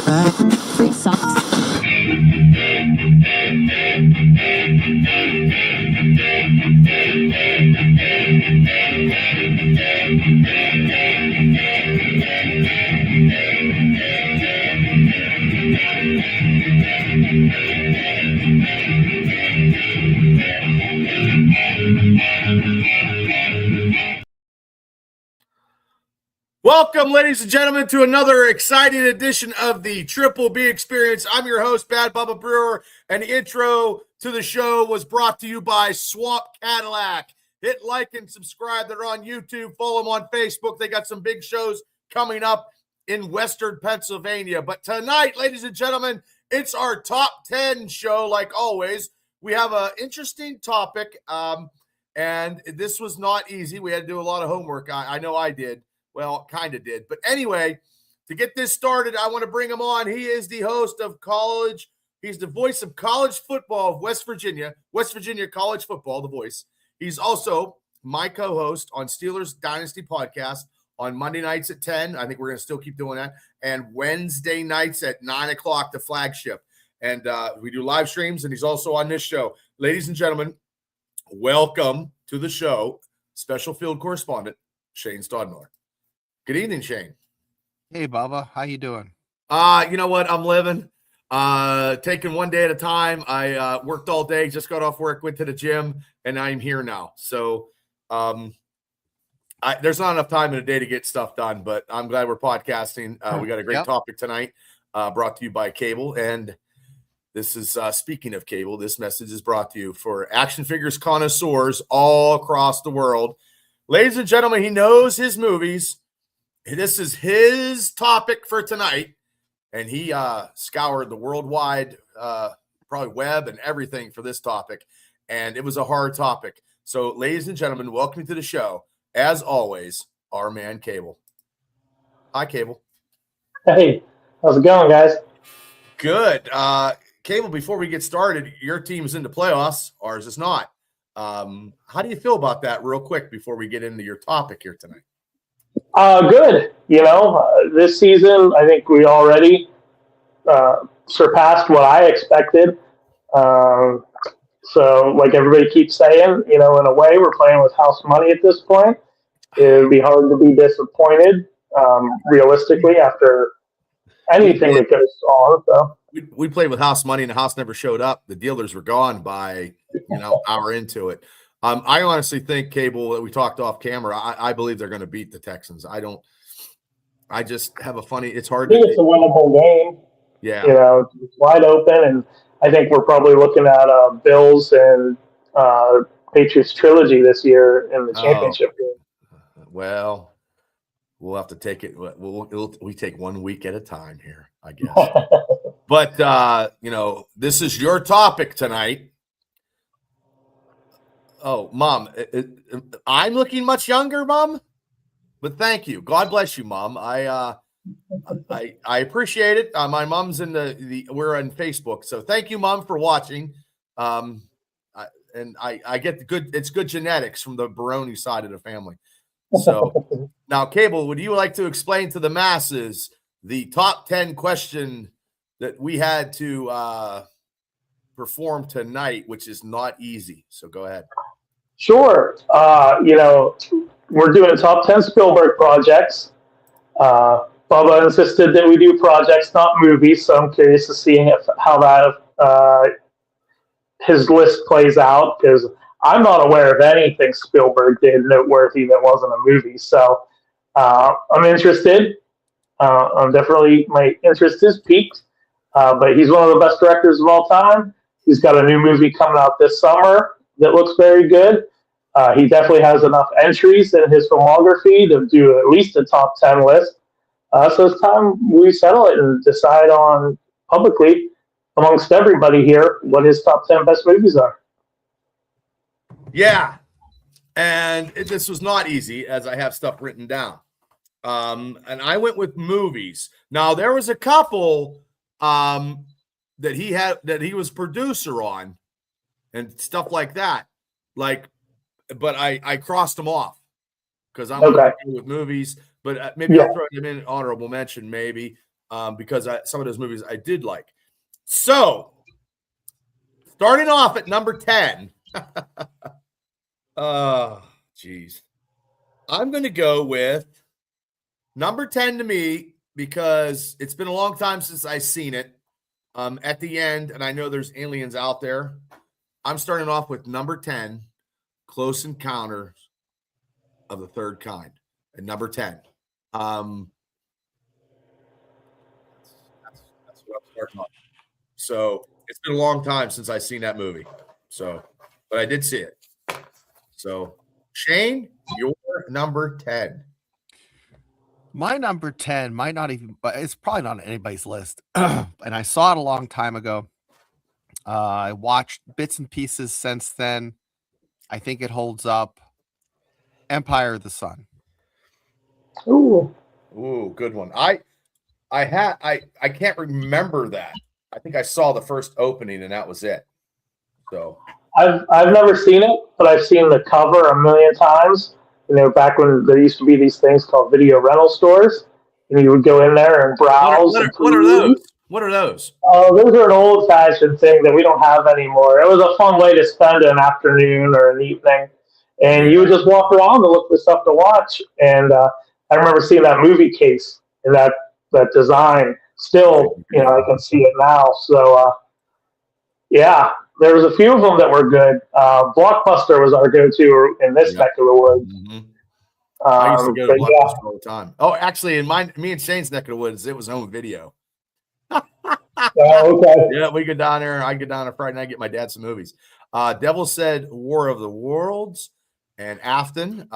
Free socks. Welcome, ladies and gentlemen, to another exciting edition of the Triple B Experience. I'm your host, Bad Bubba Brewer, and the intro to the show was brought to you by Swamp Cadillac. Hit like and subscribe. They're on YouTube. Follow them on Facebook. They got some big shows coming up in Western Pennsylvania. But tonight, ladies and gentlemen, it's our top 10 show, like always. We have an interesting topic, and this was not easy. We had to do a lot of homework. I know I did. Well, kind of did. But anyway, to get this started, I want to bring him on. He is the host of college. He's the voice of college football of West Virginia college football, the voice. He's also my co-host on Steelers Dynasty podcast on Monday nights at 10. I think we're going to still keep doing that. And Wednesday nights at 9 o'clock, the flagship. And we do live streams, and he's also on this show. Ladies and gentlemen, welcome to the show, special field correspondent, Shane Stodmiller. Good evening, Shane. Hey, Bubba. How you doing? You know what? I'm living, taking one day at a time. I worked all day, just got off work, went to the gym, and I'm here now. So there's not enough time in a day to get stuff done, but I'm glad we're podcasting. We got a great topic tonight brought to you by Cable. And this is, speaking of Cable, this message is brought to you for action figures connoisseurs all across the world. Ladies and gentlemen, he knows his movies. This is his topic for tonight, and he scoured the worldwide probably web and everything for this topic, and it was a hard topic. So, ladies and gentlemen, welcome to the show. As always, our man Cable. Hi, Cable. Hey, how's it going, guys? Good. Cable, before we get started, your team's in the playoffs. Ours is not. How do you feel about that real quick before we get into your topic here tonight? Good. This season, I think we already surpassed what I expected. So, like everybody keeps saying, in a way, we're playing with house money at this point. It would be hard to be disappointed, realistically, after anything that goes on. So. We played with house money, and the house never showed up. The dealers were gone by, hour into it. I honestly think, Cable, that we talked off camera, I believe they're going to beat the Texans. I just have a funny, it's hard. I think it's a winnable game. Yeah. It's wide open, and I think we're probably looking at Bills and Patriots trilogy this year in the championship game. Well, we'll have to take it. We take 1 week at a time here, I guess. But, this is your topic tonight. Oh, Mom, I'm looking much younger, Mom, but thank you. God bless you, Mom. I appreciate it. My mom's in we're on Facebook, so thank you, Mom, for watching. I get it's good genetics from the Baroni side of the family. So now, Cable, would you like to explain to the masses the top 10 question that we had to perform tonight, which is not easy? So go ahead. Sure. We're doing top 10 Spielberg projects. Bubba insisted that we do projects, not movies, so I'm curious to see how that his list plays out, because I'm not aware of anything Spielberg did noteworthy that wasn't a movie. So I'm interested. My interest is piqued. But he's one of the best directors of all time. He's got a new movie coming out this summer that looks very good. He definitely has enough entries in his filmography to do at least a top 10 list. So it's time we settle it and decide on publicly amongst everybody here what his top 10 best movies are. Yeah. And this was not easy, as I have stuff written down. And I went with movies. Now, there was a couple that he was producer on and stuff like that. But I crossed them off because I'm going to go with movies. But maybe I'll throw them in honorable mention, maybe. because some of those movies I did like. So, starting off at number 10. Oh, geez. I'm going to go with number 10 to me because it's been a long time since I've seen it. At the end, and I know there's aliens out there. I'm starting off with number 10, Close Encounters of the Third Kind, at number 10. That's what I'm starting off. So it's been a long time since I've seen that movie. So, but I did see it. So, Shane, your number 10. My number 10 might not even, but it's probably not on anybody's list. And I saw it a long time ago. I watched bits and pieces since then. I think it holds up. Empire of the Sun. Ooh. Ooh, good one. I can't remember that. I think I saw the first opening and that was it. So I've never seen it, but I've seen the cover a million times. Back when there used to be these things called video rental stores, and you would go in there and browse. What are those? What are those? Oh, those are an old-fashioned thing that we don't have anymore. It was a fun way to spend an afternoon or an evening, and you would just walk around and look for stuff to watch. And I remember seeing that movie case and that design. Still, I can see it now. So, yeah. There was a few of them that were good. Blockbuster was our go-to in this neck of the woods. Mm-hmm. I used to go to Blockbuster all the time. Oh, actually, me and Shane's neck of the woods, it was home video. Okay. Yeah, we go down there. I go down on Friday night, get my dad some movies. Devil said War of the Worlds, and Afton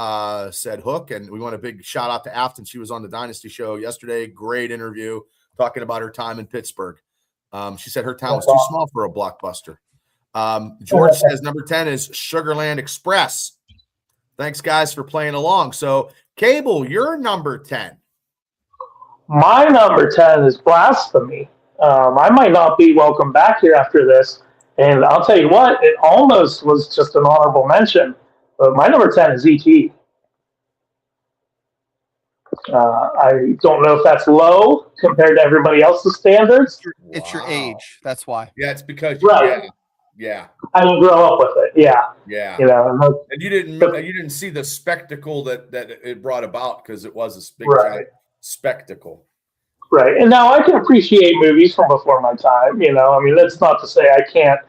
said Hook. And we want a big shout out to Afton. She was on the Dynasty show yesterday. Great interview talking about her time in Pittsburgh. She said her town was too small for a Blockbuster. George says number 10 is Sugarland Express. Thanks, guys, for playing along. So, Cable, you're number 10. My number 10 is Blasphemy. I might not be welcome back here after this. And I'll tell you what, it almost was just an honorable mention. But my number 10 is E.T. I don't know if that's low compared to everybody else's standards. It's your age. That's why. Yeah, it's because Yeah. I didn't grow up with it. Yeah. And you didn't see the spectacle that it brought about because it was a big giant spectacle. Right. And now I can appreciate movies from before my time. That's not to say I can't,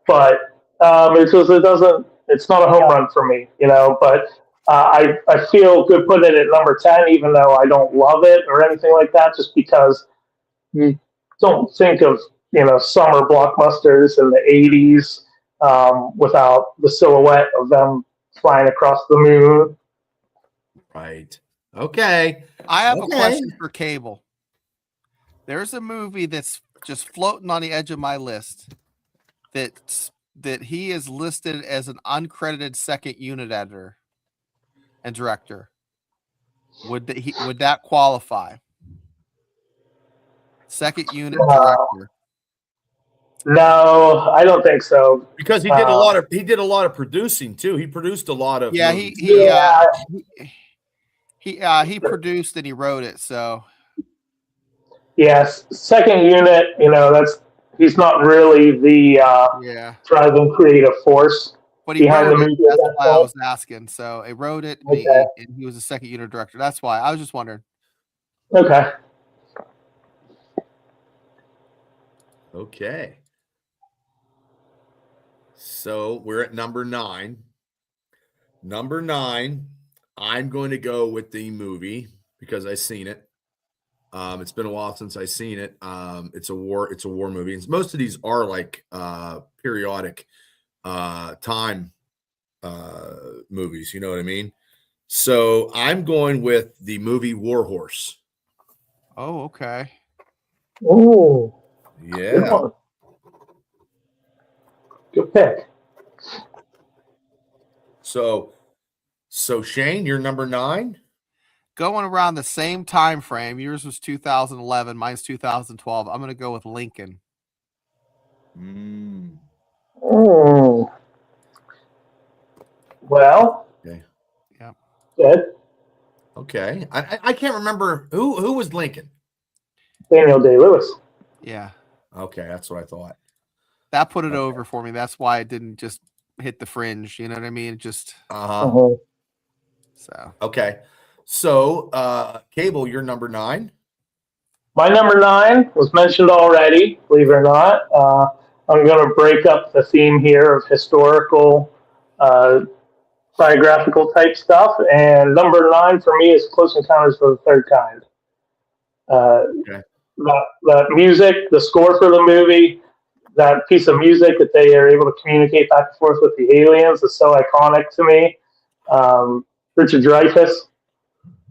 but it's not a home run for me. But I feel good putting it at number 10, even though I don't love it or anything like that, just because you don't think of summer blockbusters in the 80s without the silhouette of them flying across the moon. Right. Okay. I have a question for Cable. There's a movie that's just floating on the edge of my list that he is listed as an uncredited second unit editor and director. Would that qualify? Second unit director. No, I don't think so. Because he did a lot of producing too. He produced a lot of movies. He produced and he wrote it. So yes, second unit. He's not really the driving creative force. But he behind the movie. That's why I was asking. So he wrote it, and he was a second unit director. That's why I was just wondering. Okay. Okay. So we're at number 9. Number 9, I'm going to go with the movie because I've seen it. It's been a while since I've seen it. It's a war movie. And most of these are like periodic time movies, you know what I mean? So I'm going with the movie War Horse. Oh, okay. Oh. Yeah. Good pick. So Shane, you're number 9? Going around the same time frame. Yours was 2011, mine's 2012. I'm going to go with Lincoln. Oh. Well. Okay. Yeah. Good. Okay. I can't remember who was Lincoln. Daniel Day-Lewis. Yeah. Okay, that's what I thought. That put it over for me. That's why it didn't just hit the fringe. You know what I mean? It just so Okay. So Cable, you're number 9. My number 9 was mentioned already, believe it or not. I'm going to break up the theme here of historical, biographical type stuff. And number 9 for me is Close Encounters of the Third Kind. Okay. The music, the score for the movie, that piece of music that they are able to communicate back and forth with the aliens is so iconic to me. Richard Dreyfuss,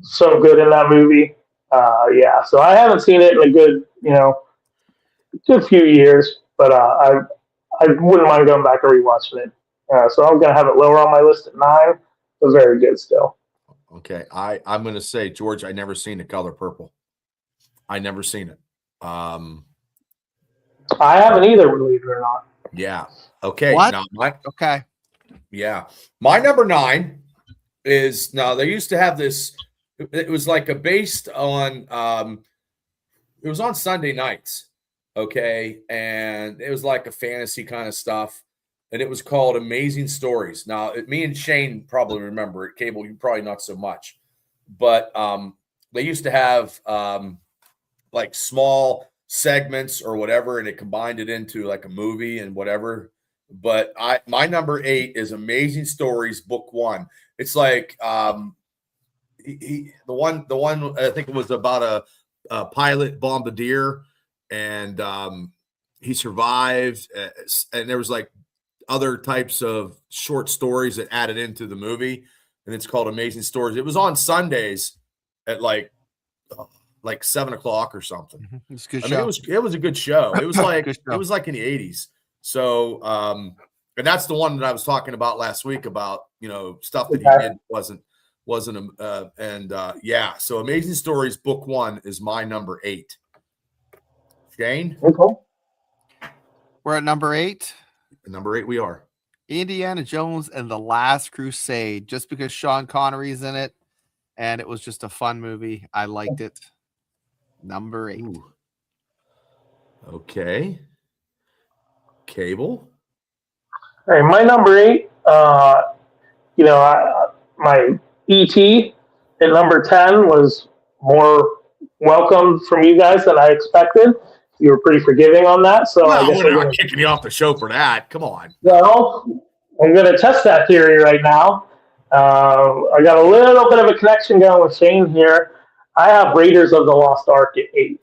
so good in that movie. Yeah, so I haven't seen it in a good few years, but I wouldn't mind going back and rewatching it. So I'm gonna have it lower on my list at 9, but very good still. Okay, I'm gonna say, George, I never seen The Color Purple. I never seen it. I haven't either, believe it or not. Yeah. Okay. What? Now okay. Yeah. My number 9 is, now they used to have this, it was like based on it was on Sunday nights. Okay. And it was like a fantasy kind of stuff. And it was called Amazing Stories. Now, me and Shane probably remember it. Cable, you probably not so much. But they used to have like small segments or whatever, and it combined it into like a movie and whatever. But my number 8 is Amazing Stories, Book 1. It's like the one I think it was about a pilot bombardier, and he survived, and there was like other types of short stories that added into the movie, and it's called Amazing Stories. It was on Sundays at like 7:00 or something. It's a good I show. mean, it was a good show. It was like Good show. it was like in the 80s. So and that's the one that I was talking about last week about, stuff that he did wasn't yeah. So Amazing Stories Book 1 is my number 8. Shane? Okay. We're at number 8. Number 8 we are. Indiana Jones and the Last Crusade, just because Sean Connery's in it, and it was just a fun movie. I liked it. Number 8. Ooh. Okay. Cable? All right, my number 8, my ET at number 10 was more welcome from you guys than I expected. You were pretty forgiving on that, so Well, I guess we're not kicking you off the show for that. Come on. Well, I'm going to test that theory right now. I got a little bit of a connection going with Shane here. I have Raiders of the Lost Ark at 8.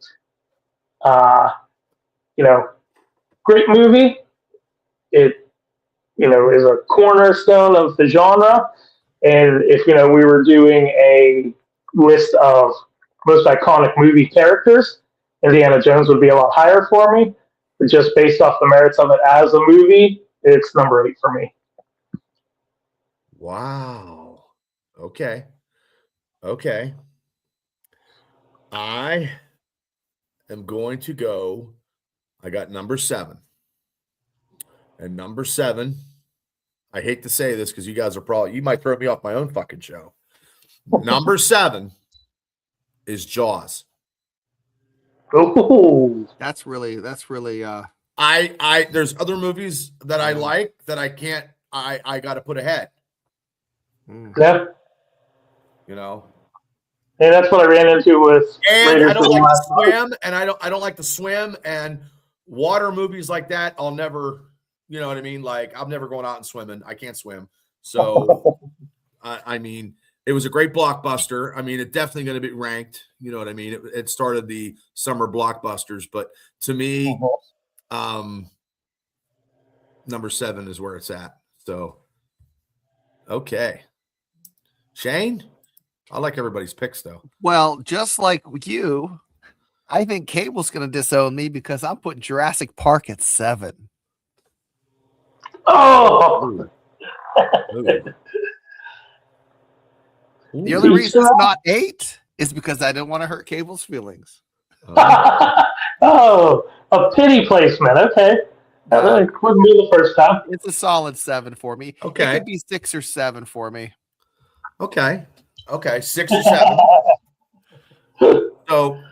Great movie. It, is a cornerstone of the genre. And if, we were doing a list of most iconic movie characters, Indiana Jones would be a lot higher for me. But just based off the merits of it as a movie, it's number 8 for me. Wow. Okay. I am going to go. I got number 7. And number 7, I hate to say this because you guys you might throw me off my own fucking show. Number 7 is Jaws. Oh, That's really I there's other movies that I like that I can't I got to put ahead. yeah. And that's what I ran into with And Raiders I don't of the like Lost to swim, and I don't like to swim, and water movies like that. I'll never, you know what I mean? Like I'm never going out and swimming. I can't swim, so I mean, it was a great blockbuster. I mean, it's definitely going to be ranked. You know what I mean? It started the summer blockbusters, but to me, number 7 is where it's at. So, okay, Shane. I like everybody's picks, though. well, just like you. I think Cable's going to disown me because I'm putting Jurassic Park at 7. Oh, The only reason it's not 8 is because I didn't want to hurt Cable's feelings. oh, a pity placement. Okay. That wouldn't be the first time. It's a solid 7 for me. Okay. It could be 6 or 7 for me. Okay, 6 or 7. So,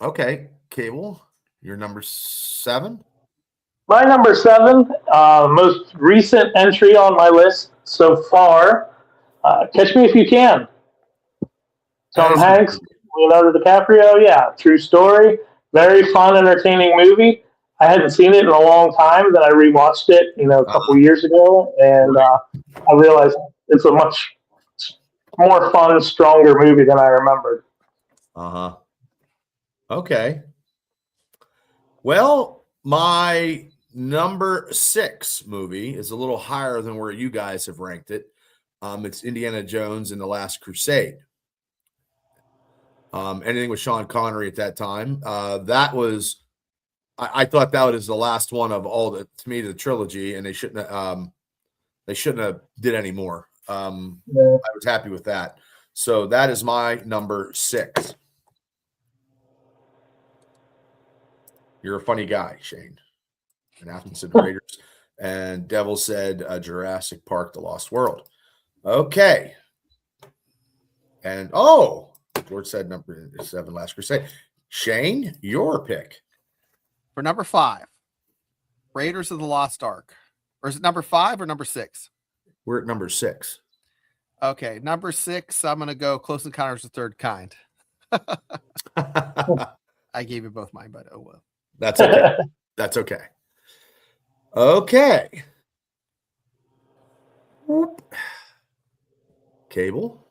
okay, Cable, your number 7. My number 7, most recent entry on my list so far, Catch Me If You Can. Tom Hanks, Leonardo DiCaprio, yeah, true story. Very fun, entertaining movie. I hadn't seen it in a long time. Then I rewatched it, a couple years ago, and I realized it's a much more fun, stronger movie than I remembered. Okay. Well, my number 6 movie is a little higher than where you guys have ranked it. It's Indiana Jones and the Last Crusade. Anything with Sean Connery at that time. That was, I thought that was the last one of all the trilogy, and they shouldn't have did any more. I was happy with that. So that is my number 6. You're a funny guy, Shane. And Athens said Raiders, and Devil said Jurassic Park: The Lost World. Okay. And George said number 7, Last Crusade. Shane, your pick. For number 5, Raiders of the Lost Ark. Or is it number 5 or number 6? We're at number 6. Okay, number 6, I'm going to go Close Encounters of the Third Kind. I gave you both mine, but oh well. That's okay. That's okay. Okay. Cable.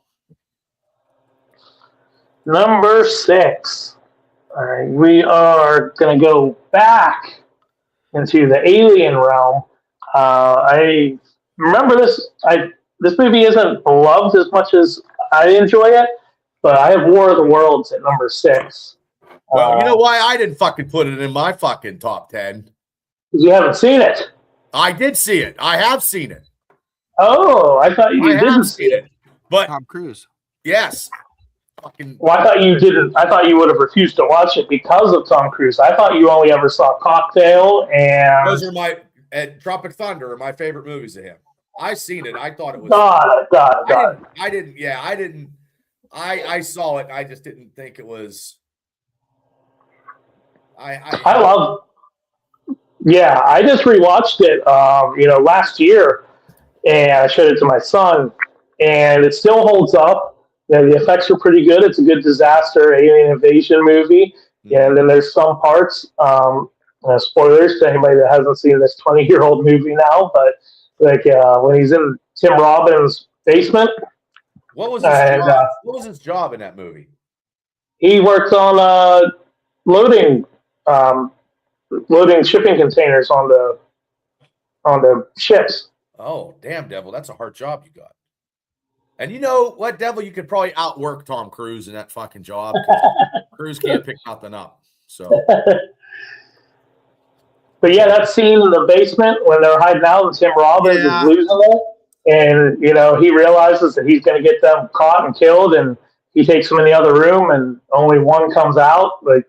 Number 6. All right, we are going to go back into the alien realm. I remember this. This movie isn't beloved as much as I enjoy it, but I have War of the Worlds at number 6. Well, you know why I didn't fucking put it in my fucking top 10? Because you haven't seen it. I did see it. I have seen it. Oh, I thought you didn't see it. But Tom Cruise. Yes. Fucking. Well, I thought you didn't. I thought you would have refused to watch it because of Tom Cruise. I thought you only ever saw Cocktail and. Those are my Tropic Thunder are my favorite movies of him. I seen it. I thought it was. God. I didn't. Yeah, I didn't. I saw it. I just didn't think it was. I love. Yeah, I just rewatched it. Last year, and I showed it to my son, and it still holds up. The effects are pretty good. It's a good disaster alien invasion movie. And then there's some parts, spoilers to anybody that hasn't seen this 20-year-old movie now, but when he's in Tim Robbins' basement. What was his job? What was his job in that movie? He worked on loading shipping containers on the ships. Oh, damn, Devil. That's a hard job you got. And you know what, Devil? You could probably outwork Tom Cruise in that fucking job. Cruise can't pick nothing up. So, but yeah, that scene in the basement when they're hiding out and Tim Robbins is losing it, and he realizes that he's going to get them caught and killed, and he takes them in the other room, and only one comes out. Like,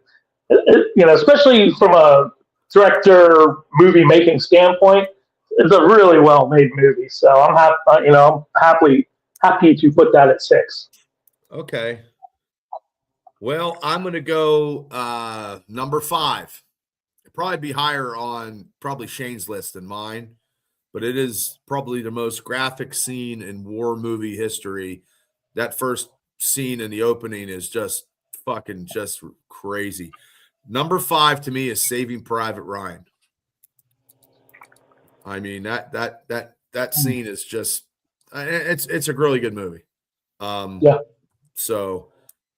especially from a director movie making standpoint, it's a really well made movie. So I'm happy to put that at 6. Okay. Well, I'm going to go number 5. It'd probably be higher on probably Shane's list than mine, but it is probably the most graphic scene in war movie history. That first scene in the opening is just crazy. Number 5 to me is Saving Private Ryan. I mean, that scene is just it's a really good movie. Yeah. So,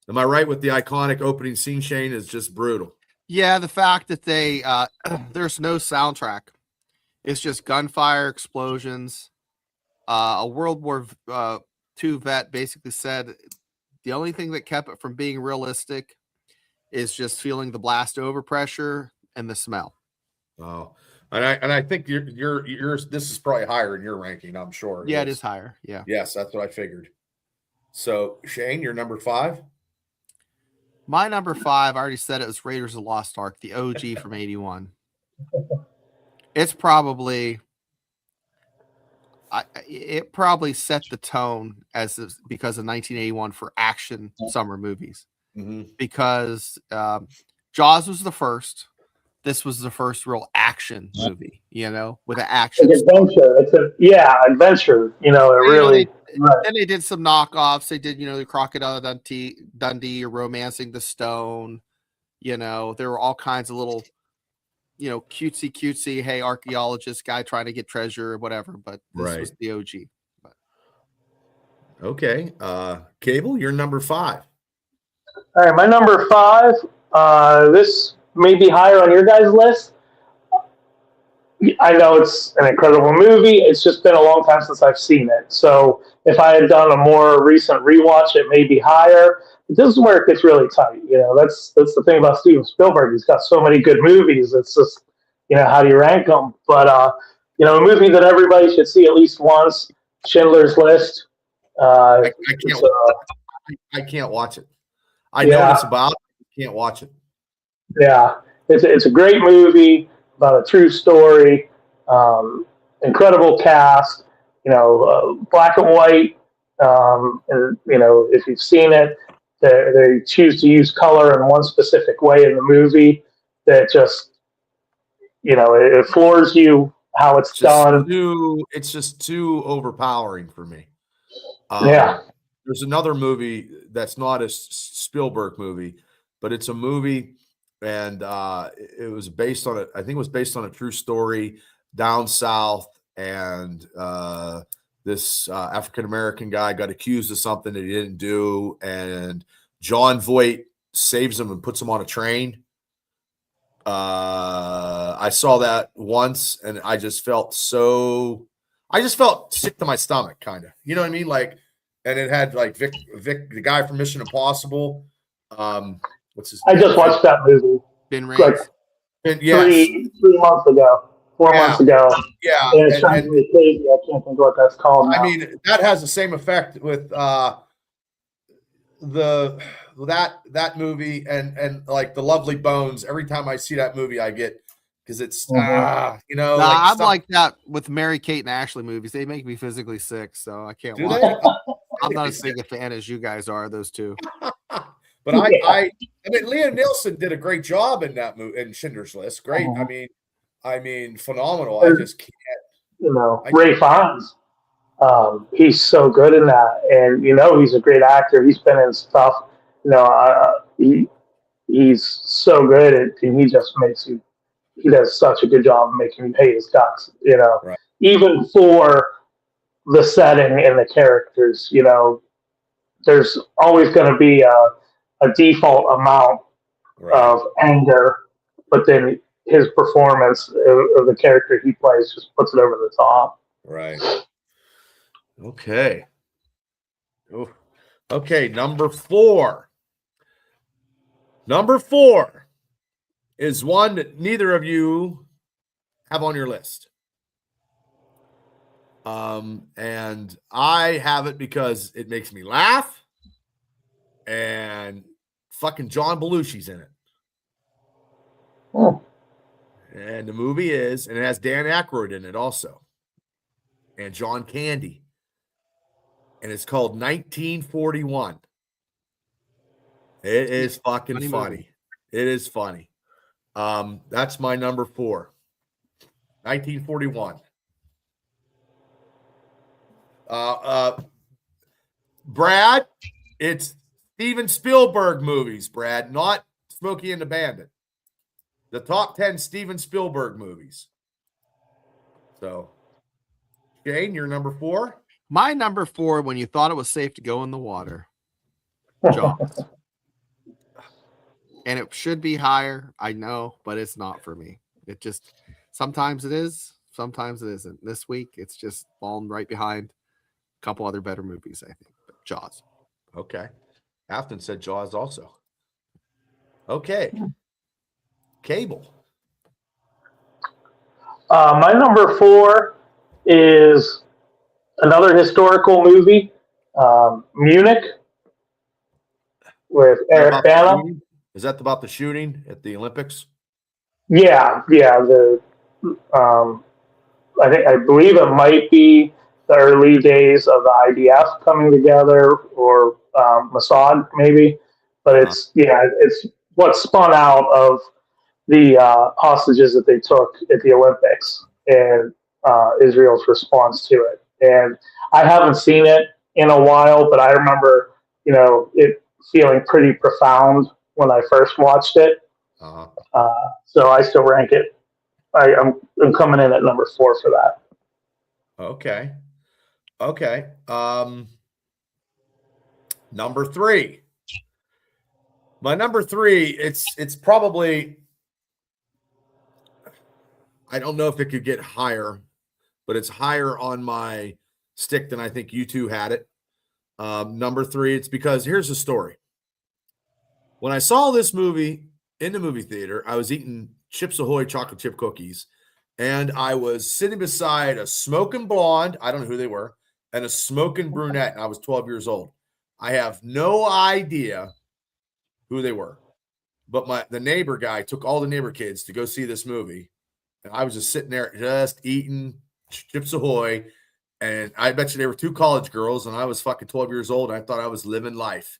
am I right with the iconic opening scene, Shane? Is just brutal. Yeah, the fact that they there's no soundtrack. It's just gunfire, explosions. A World War II vet basically said the only thing that kept it from being realistic is just feeling the blast overpressure and the smell. Oh, and I think yours this is probably higher in your ranking, I'm sure. Yeah, it is higher. Yeah. Yes, that's what I figured. So, Shane, you're number 5? My number 5, I already said it was Raiders of the Lost Ark, the OG from 81. It's probably it probably set the tone because of 1981 for action summer movies. Mm-hmm. Because Jaws was the first. This was the first real action movie, with an action. Like adventure. Adventure. It really. Then they did some knockoffs. They did, the Crocodile Dundee or Romancing the Stone. There were all kinds of little, cutesy, hey, archaeologist guy trying to get treasure or whatever. But this was the OG. But. Okay. Cable, you're number 5. All right, my number 5. This may be higher on your guys' list. I know it's an incredible movie. It's just been a long time since I've seen it. So if I had done a more recent rewatch, it may be higher. But this is where it gets really tight. That's the thing about Steven Spielberg. He's got so many good movies. It's just, how do you rank them? But, a movie that everybody should see at least once, Schindler's List. I can't watch it. I know what it's about. I can't watch it. Yeah, it's a great movie about a true story. Incredible cast. Black and white. And if you've seen it, they choose to use color in one specific way in the movie that just, it floors you how it's done. It's just too overpowering for me. There's another movie that's not a Spielberg movie, but it's a movie, and it was based on I think it was based on a true story down south, and this African American guy got accused of something that he didn't do, and John Voight saves him and puts him on a train. I saw that once, and I just felt sick to my stomach, kind of. You know what I mean? Like. And it had like Vic, the guy from Mission Impossible. What's his name? I just watched that movie. Ben Rames. Like 3 months ago, 4 months ago. Yeah. And it's trying to be crazy. I can't think of what that's called now. I mean, that has the same effect with that movie and like The Lovely Bones. Every time I see that movie, I get because it's I'm like that with Mary Kate and Ashley movies. They make me physically sick, so I can't watch them. I'm not as big a fan as you guys are, those two. But I mean, Liam Neeson did a great job in that movie in Schindler's List. Great. I mean, phenomenal. I just can't. Ray Fiennes. He's so good in that, and he's a great actor. He's been in stuff. He's so good at, and he just makes you. He does such a good job of making you hate his guts. Even for the setting and the characters. There's always going to be a default amount of anger, but then his performance of the character he plays just puts it over the top. Right. Okay. Okay, number 4. Number 4 is one that neither of you have on your list. And I have it because it makes me laugh, and fucking John Belushi's in it. Oh. And the movie is, and it has Dan Aykroyd in it also, and John Candy. And it's called 1941. It is fucking funny. It is funny. That's my number 4. 1941. Brad, it's Steven Spielberg movies, Brad, not Smokey and the Bandit. The top 10 Steven Spielberg movies. So, Shane, you're number 4? My number 4, when you thought it was safe to go in the water, Jaws. And it should be higher, I know, but it's not for me. It just, sometimes it is, sometimes it isn't. This week, it's just falling right behind a couple other better movies, I think. But Jaws. Okay. Afton said Jaws also. Okay. Cable. My number 4 is another historical movie, Munich, with Eric Bana. Is that about the shooting at the Olympics? Yeah. I believe it might be the early days of the IDF coming together, or Mossad maybe. But it's what spun out of the hostages that they took at the Olympics and Israel's response to it. And I haven't seen it in a while, but I remember, it feeling pretty profound when I first watched it. So I still rank it. I'm coming in at number 4 for that. Okay. Number 3. My number 3, it's probably, I don't know if it could get higher, but it's higher on my stick than I think you two had it. Number 3, it's because here's the story. When I saw this movie in the movie theater, I was eating Chips Ahoy chocolate chip cookies, and I was sitting beside a smoking blonde, I don't know who they were, and a smoking brunette, and I was 12 years old. I have no idea who they were, but the neighbor guy took all the neighbor kids to go see this movie, and I was just sitting there just eating Chips Ahoy, and I bet you they were 2 college girls, and I was fucking 12 years old, and I thought I was living life.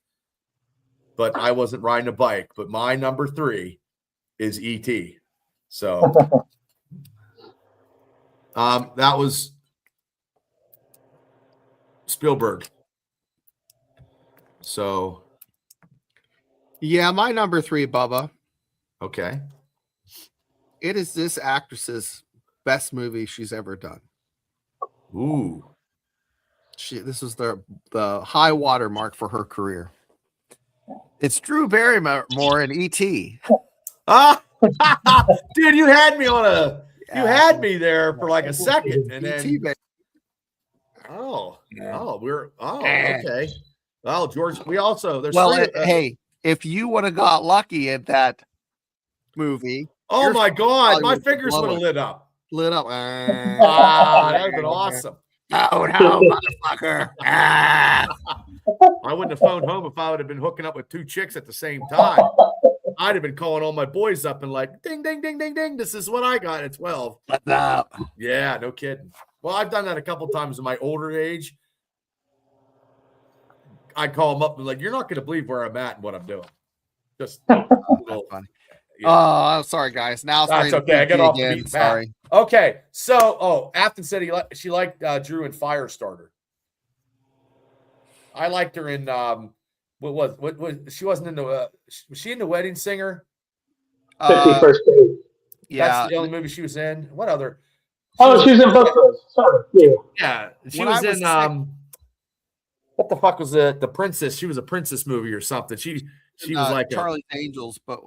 But I wasn't riding a bike. But my number 3 is E.T. So that was Spielberg. So Yeah, my number 3, Bubba. okay. It is this actress's best movie she's ever done. Ooh. This was the high water mark for her career. It's Drew Barrymore in E.T. Dude, you had me on you had me there for like a second, and then E.T., okay. Well, George, we also hey, if you would have got lucky at that movie, oh my God, my would fingers would have lit up. That would have been awesome. Oh no, motherfucker! I wouldn't have phoned home if I would have been hooking up with 2 chicks at the same time. I'd have been calling all my boys up and like, ding, ding, ding, ding, ding. This is what I got at 12. What's up? Yeah, no kidding. Well, I've done that a couple times in my older age. I call them up and like, you're not going to believe where I'm at and what I'm doing. Just funny. Yeah. Oh, I'm sorry, guys. Now that's okay. I got off the beat. Sorry. Okay, so Afton said she liked Drew in Firestarter. I liked her in what she wasn't in the was she in The Wedding Singer? 51st Date. Yeah, that's the only movie she was in. What other? She was in both of those. Sorry. Yeah, she was in what the fuck was the Princess? She was a princess movie or something. She was like Charlie's Angels, but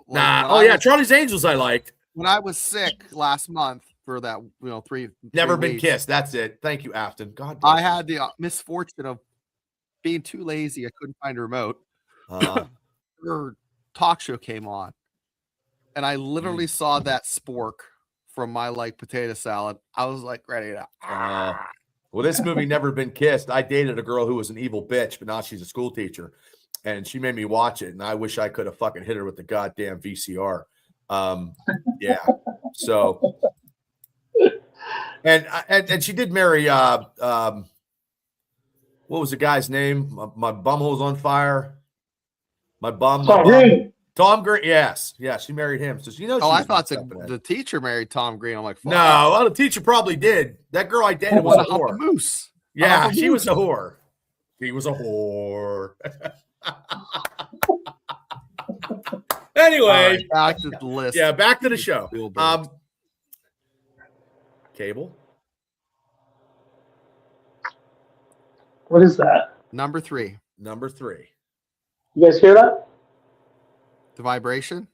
Charlie's Angels I liked. When I was sick last month for that, 3 Never been weeks, kissed. That's it. Thank you, Afton. God, I had the misfortune of being too lazy. I couldn't find a remote. Her talk show came on, and I literally saw that spork from My Like Potato Salad. I was like ready to. Well, this movie Never Been Kissed. I dated a girl who was an evil bitch, but now she's a school teacher, and she made me watch it. And I wish I could have fucking hit her with the goddamn VCR. Yeah. So, and she did marry. What was the guy's name? My bumhole's on fire. Tom Green. Tom Green. Yes. Yeah. She married him. So I thought the teacher married Tom Green. I'm like, fuck. No. Well, the teacher probably did. That girl I dated was a whore. Moose. Yeah, she was a whore. He was a whore. Anyway, back to the list. Yeah, back to the show. Cable. What is that? Number 3. You guys hear that? The vibration.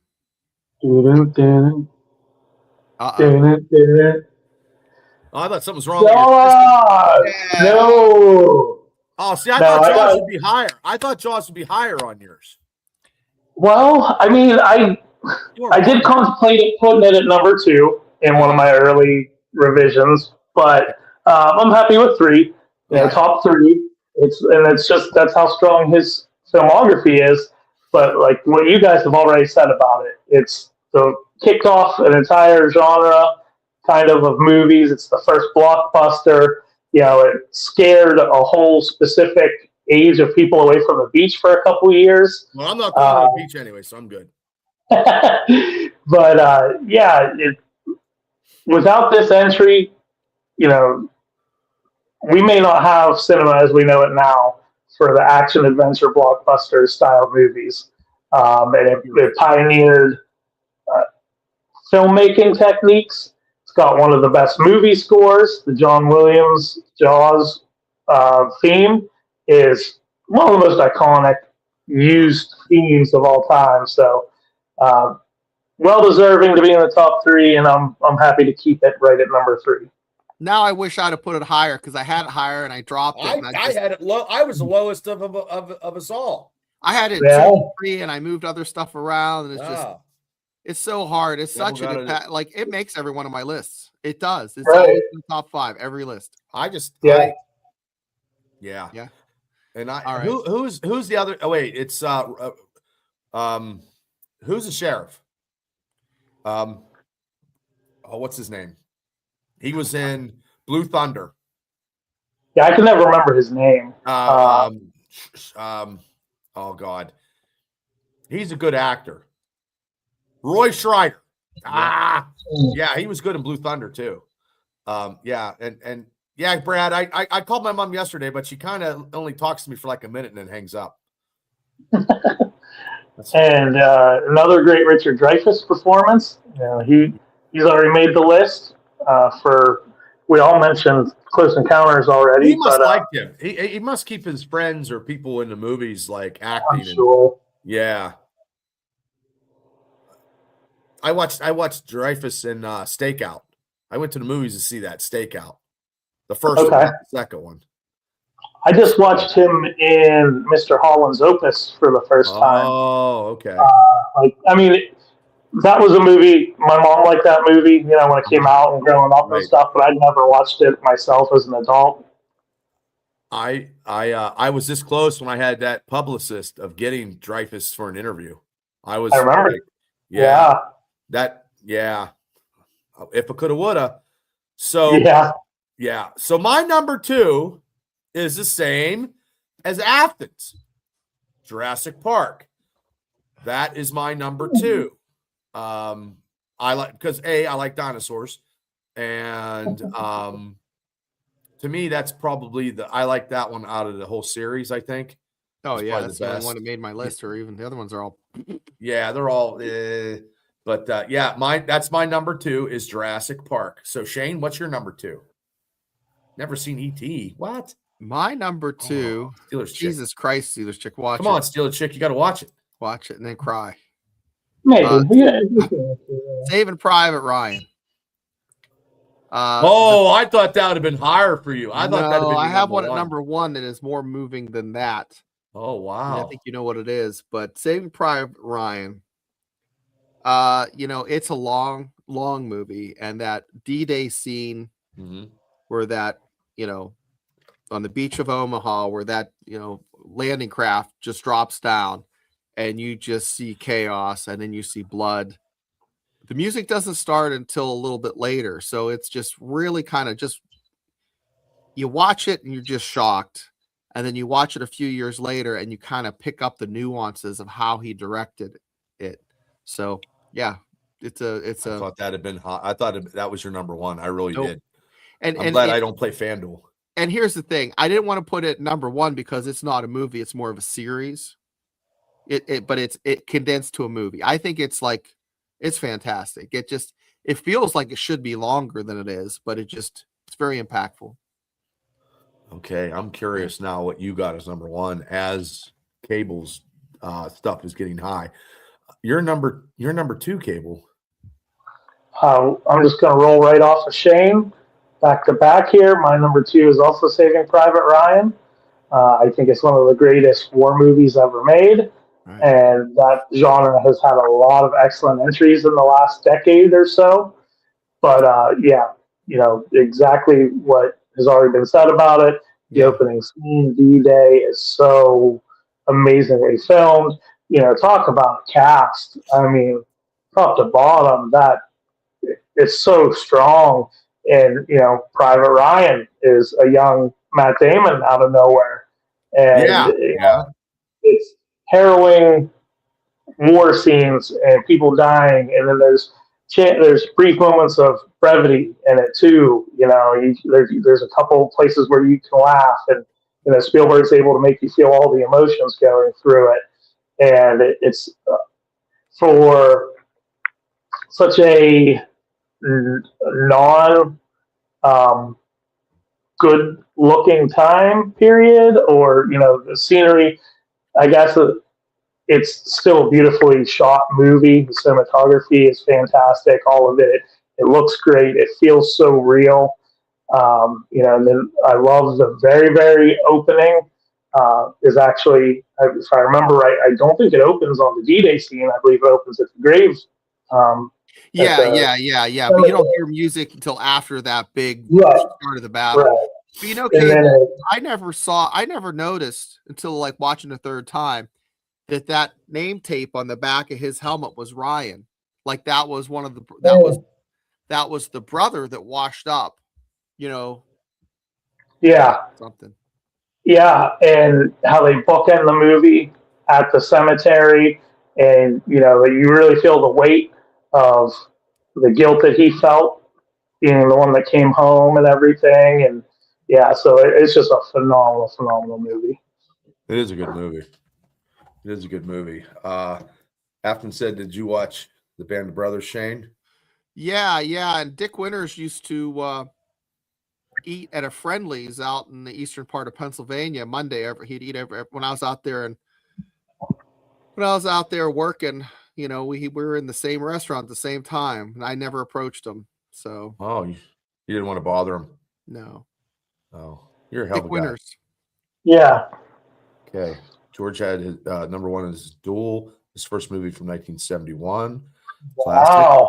Oh, I thought something was wrong. No. Oh, see, I thought Jaws would be higher. I thought Jaws would be higher on yours. Well, I mean, I did contemplate putting it at number 2 in one of my early revisions, but I'm happy with 3. Top 3. That's how strong his filmography is. But like what you guys have already said about it, it's kicked off an entire genre kind of movies. It's the first blockbuster. It scared a whole specific age of people away from the beach for a couple of years. Well, I'm not going to the beach anyway, so I'm good. But yeah, without this entry, you know, we may not have cinema as we know it now for the action adventure blockbuster style movies. And it pioneered uh, filmmaking techniques. It's got one of the best movie scores. The John Williams Jaws theme is one of the most iconic used themes of all time. So, well deserving to be in the top three, and I'm happy to keep it right at number three. Now I wish I'd have put it higher because I had it higher and I dropped it. I had it low. I was the lowest of us all. I had it 2 and 3, and I moved other stuff around, and it's just it's so hard. It's such an impact. Like it makes every one of my lists. It does. It's always in the top 5 every list. Yeah. And All right. who's the other? Oh wait, it's who's the sheriff? What's his name? He was in Blue Thunder. Yeah, I can never remember his name. Oh God, he's a good actor. Roy Schreider. Yeah, he was good in Blue Thunder too. Yeah, and yeah, Brad, I called my mom yesterday, but she kind of only talks to me for like a minute and then hangs up. And another great Richard Dreyfuss performance. You know, he's already made the list we all mentioned Close Encounters already. He must like him. He must keep his friends or people in the movies like acting. I'm sure. Yeah. I watched Dreyfuss in Stakeout. I went to the movies to see that Stakeout. The first one, not the second one. I just watched him in Mr. Holland's Opus for the first time. Oh, okay. That was a movie. My mom liked that movie, you know, when it came out and growing up and stuff. But I'd never watched it myself as an adult. I was this close when I had that publicist of getting Dreyfuss for an interview. I remember. If I coulda, woulda. So yeah. So my number 2 is the same as Athens, Jurassic Park. That is my number 2. I like because I like dinosaurs, and to me that's probably I like that one out of the whole series. I think. Oh yeah, that's the only one that made my list, or even the other ones are all. Yeah, they're all. But that's my number 2 is Jurassic Park. So Shane, what's your number 2? Never seen E.T. What? My number 2. Steelers Jesus Chick. Christ, Steelers Chick. Watch Come on, Steelers Chick. You got to watch it. Watch it and then cry. Maybe. Saving Private Ryan. I thought that would have been higher for you. I thought that. I have one at number 1 that is more moving than that. Oh wow! And I think you know what it is, but Saving Private Ryan. You know, it's a long movie, and that D-Day scene where that, you know, on the beach of Omaha, where that, you know, landing craft just drops down, and you just see chaos, and then you see blood. The music doesn't start until a little bit later, so it's just really kind of just you watch it and you're just shocked, and then you watch it a few years later and you kind of pick up the nuances of how he directed it. So yeah, it's a. I thought that had been hot. I thought that was your number 1. I really did. And I'm glad I don't play FanDuel. And here's the thing: I didn't want to put it number 1 because it's not a movie; it's more of a series. But it's condensed to a movie. I think it's fantastic. It feels like it should be longer than it is, but it's very impactful. Okay, I'm curious now what you got as number 1 as Cable's stuff is getting high. Your number 2, Cable. I'm just going to roll right off of Shane, back to back here. My number 2 is also Saving Private Ryan. I think it's one of the greatest war movies ever made. Right. And that genre has had a lot of excellent entries in the last decade or so. But yeah, you know, exactly what has already been said about it. The opening scene, D-Day, is so amazingly filmed. You know, talk about cast. I mean, top to bottom, that it's so strong. And, you know, Private Ryan is a young Matt Damon out of nowhere. And you know, it's harrowing, war scenes and people dying, and then there's brief moments of brevity in it too. There's a couple places where you can laugh, and Spielberg's able to make you feel all the emotions going through it, and it's for such a non good looking time period, or the scenery. I guess it's still a beautifully shot movie. The cinematography is fantastic. All of it. It looks great. It feels so real. And then I love the very, very opening. Is actually, if I remember right, I don't think it opens on the D-Day scene. I believe it opens at the grave. Yeah. But you don't hear music until after that big start of the battle. Right. But Cable, I never noticed until like watching the third time that name tape on the back of his helmet was Ryan. Like that was that was the brother that washed up. Yeah. Something. Yeah, and how they bookend the movie at the cemetery, and you really feel the weight of the guilt that he felt being the one that came home and everything, and so it's just a phenomenal movie. It is a good movie. Afton said, "Did you watch the Band of Brothers, Shane?" Yeah, and Dick Winters used to eat at a Friendly's out in the eastern part of Pennsylvania Monday. He'd eat when I was out there, and when I was out there working, we were in the same restaurant at the same time, and I never approached him. So, you didn't want to bother him? No. Oh, you're a hell of a guy. Winters. Yeah. Okay. George had his number one is Duel, his first movie from 1971. Classic.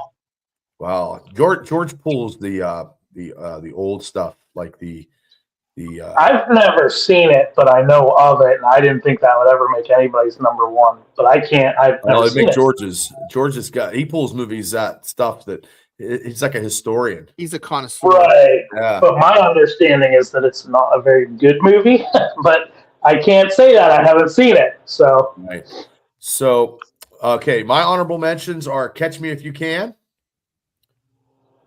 Wow. George pulls the old stuff, like the I've never seen it, but I know of it, and I didn't think that would ever make anybody's number one. But I've never seen it. George's got, he pulls movies stuff that he's like a historian. He's a connoisseur, right? Yeah. But my understanding is that it's not a very good movie. But I can't say that I haven't seen it. So right. So okay, my honorable mentions are Catch Me If You Can,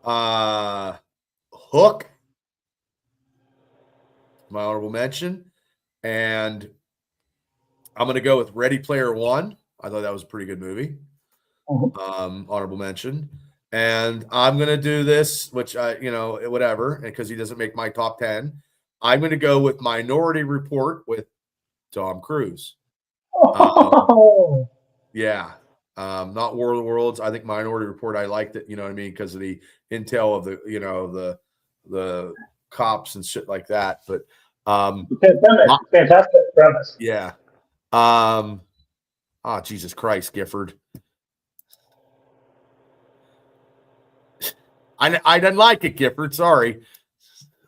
Hook, my honorable mention, and I'm going to go with Ready Player One. I thought that was a pretty good movie. Honorable mention, and I'm going to do this, which whatever, because he doesn't make my top 10. I'm going to go with Minority Report with Tom Cruise. Yeah. Not War of the Worlds. I think Minority Report, I liked it, because of the intel of the cops and shit like that. But fantastic premise. Yeah. Jesus Christ, Gifford. I didn't like it, Gifford. Sorry.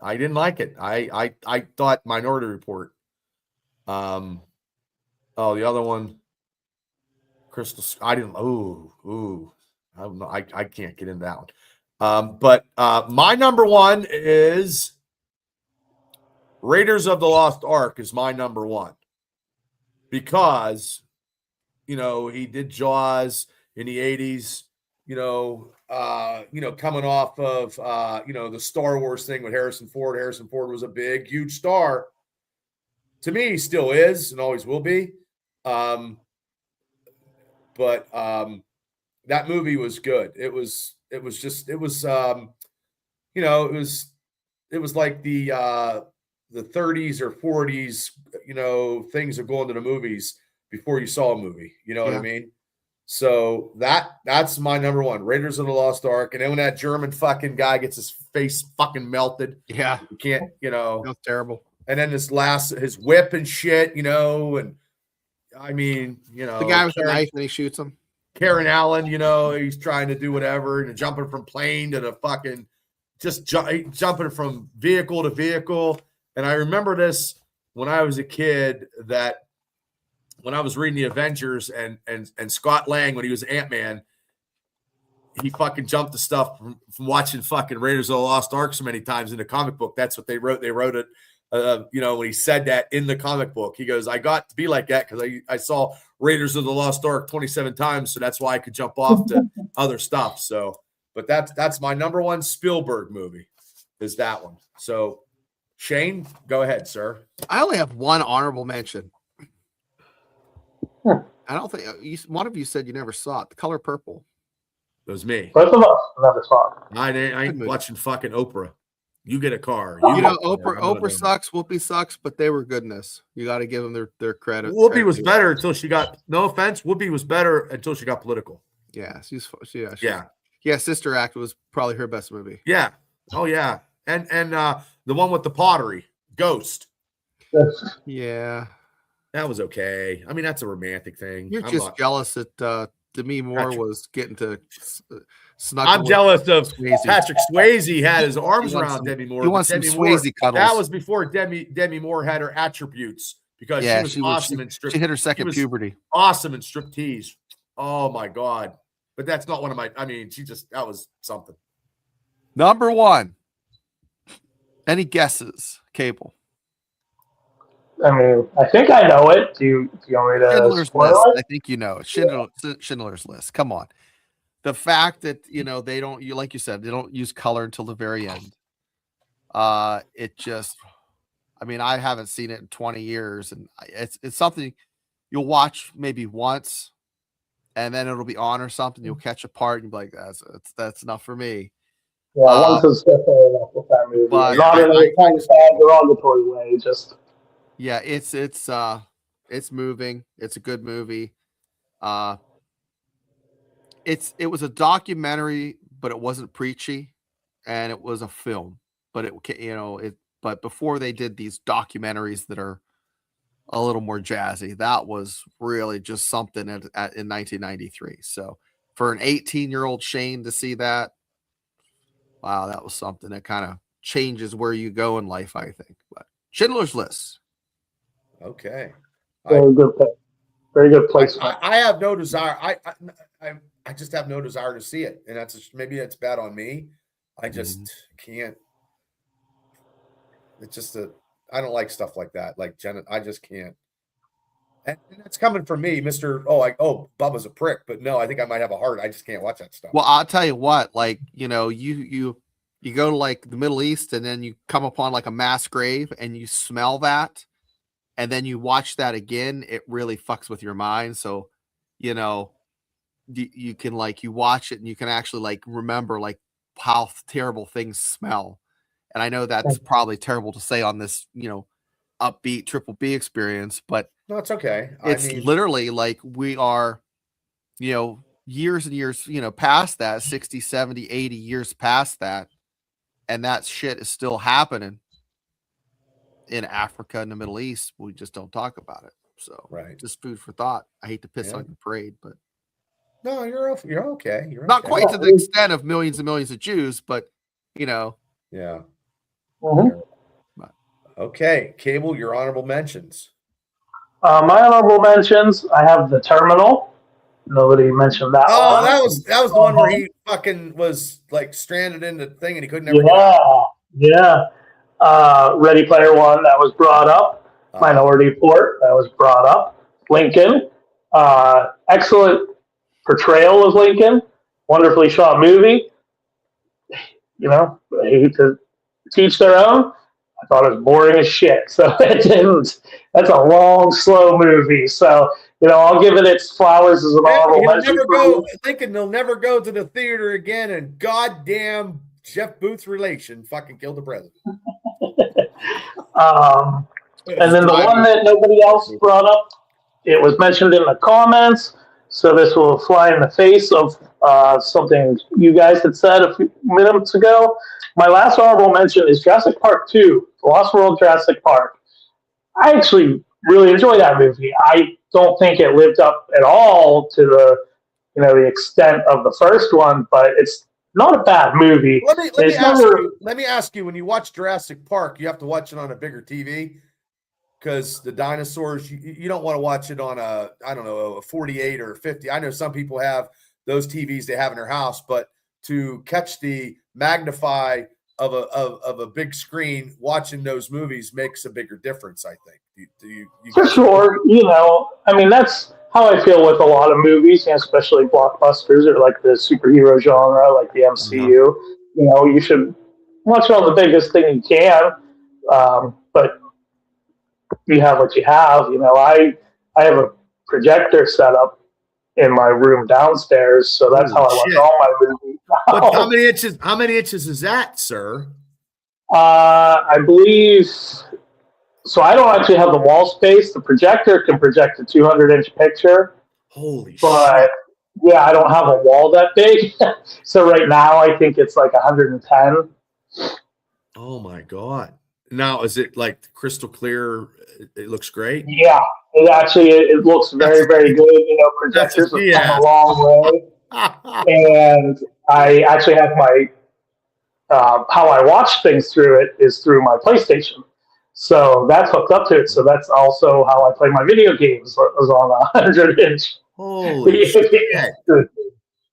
I didn't like it. I thought Minority Report. The other one, Crystal. I didn't. I can't get into that one. But my number one is Raiders of the Lost Ark is my number one, because he did Jaws in the 80s. Coming off of the Star Wars thing with Harrison Ford. Harrison Ford was a big, huge star. To me, he still is and always will be. But that movie was good. It was like the 30s or 40s, things of going to the movies before you saw a movie. You know what I mean? So that's my number one, Raiders of the Lost Ark. And then when that German fucking guy gets his face fucking melted, you can't, that's terrible. And then his whip and shit, and I mean, the guy with the knife and he shoots him. Karen Allen, he's trying to do whatever, and jumping from plane to the fucking, jumping from vehicle to vehicle. And I remember this when I was a kid, that when I was reading the Avengers and Scott Lang, when he was Ant-Man, he fucking jumped the stuff from watching fucking Raiders of the Lost Ark so many times in the comic book. That's what they wrote. They wrote it when he said that in the comic book. He goes, I got to be like that because I saw Raiders of the Lost Ark 27 times, so that's why I could jump off to other stuff. So, but that's my number one Spielberg movie is that one. So, Shane, go ahead, sir. I only have one honorable mention. I don't think one of you said you never saw it. The Color Purple. It was me. Both of us never saw it. I ain't watching fucking Oprah. You get a car. Oprah sucks. Whoopi sucks, but they were goodness. You got to give them their credit. Whoopi was better until she got. No offense, Whoopi was better until she got political. Yeah, Sister Act was probably her best movie. Yeah. Oh yeah, and the one with the pottery, Ghost. Yeah, that was okay. I mean, that's a romantic thing. You're just jealous that Demi Moore was getting to snuggle. I'm jealous of Swayze. Patrick Swayze had his arms around Demi Moore. He wants some Swayze cuddles. That was before Demi Moore had her attributes because she was awesome in strip. She hit her second puberty. Awesome in striptease. Oh my God. But that's not one of my, that was something. Number one. Any guesses, Cable? I mean, I think I know it. Do you want me to Schindler's spoil List. it? I think you know it. Schindler's List. Come on. The fact that, they don't, like you said, they don't use color until the very end. It just, I haven't seen it in 20 years, and it's something you'll watch maybe once, and then it'll be on or something. You'll catch a part and be like, that's enough for me. Yeah, once is definitely enough with that movie. But not in a kind of sad, derogatory way, just. Yeah, it's moving. It's a good movie. It was a documentary, but it wasn't preachy, and it was a film. But but before they did these documentaries that are a little more jazzy, that was really just something in 1993. So for an 18-year-old Shane to see that, wow, that was something that kind of changes where you go in life, I think. But Schindler's List. Okay. Very good pick. Very good placement. I have no desire. I just have no desire to see it, and maybe that's bad on me. I just can't. It's just I don't like stuff like that. Like Jenna, I just can't. And that's coming from me, Mr. Bubba's a prick, but no, I think I might have a heart. I just can't watch that stuff. Well, I'll tell you what, you go to like the Middle East, and then you come upon like a mass grave, and you smell that, and then you watch that again, it really fucks with your mind. So, you can you watch it and you can actually remember how terrible things smell. And I know that's probably terrible to say on this, upbeat Triple B experience, but no, it's okay. It's literally we are, years and years, past that, 60, 70, 80 years past that. And that shit is still happening in Africa and the Middle East. We just don't talk about it. So just food for thought. I hate to piss on your parade, but no, you're okay. You're not quite to the extent of millions and millions of Jews, but Yeah. Mm-hmm. Okay, Cable, your honorable mentions. My honorable mentions, I have The Terminal. Nobody mentioned that. Oh, that was the one where he fucking was stranded in the thing and he couldn't ever get out. Yeah. Ready Player One, that was brought up. Minority Report, that was brought up. Lincoln, excellent portrayal of Lincoln. Wonderfully shot movie. I hate to teach their own. I thought it was boring as shit. So it didn't. That's a long, slow movie. So, I'll give it its flowers as an honorable mention. Thinking they'll never go to the theater again, and goddamn Jeff Booth's relation fucking killed the president. And then the one that nobody else brought up, it was mentioned in the comments. So this will fly in the face of something you guys had said a few minutes ago. My last honorable mention is Jurassic Park 2, The Lost World Jurassic Park. I actually really enjoyed that movie. I don't think it lived up at all to the extent of the first one, but it's not a bad movie. Let me ask you, when you watch Jurassic Park, you have to watch it on a bigger TV because the dinosaurs, you don't want to watch it on a 48 or 50. I know some people have those TVs they have in their house, but to catch the magnify of a big screen watching those movies makes a bigger difference. I think. Do you For sure, I mean, that's how I feel with a lot of movies, especially blockbusters or like the superhero genre, like the MCU. You should watch all the biggest thing you can, but you have what you have. I have a projector set up in my room downstairs, so that's how I watch all my movies. But how many inches is that, sir? I believe. So I don't actually have the wall space. The projector can project a 200-inch picture. Holy but, shit! Yeah, I don't have a wall that big. So right now, I think it's like 110. Oh my god! Now is it like crystal clear? It looks great. Yeah, it looks very, very good. Projectors have come a long way. And I actually have my how I watch things through it is through my PlayStation. So that's hooked up to it. So that's also how I play my video games. Was on a 100-inch. Holy shit!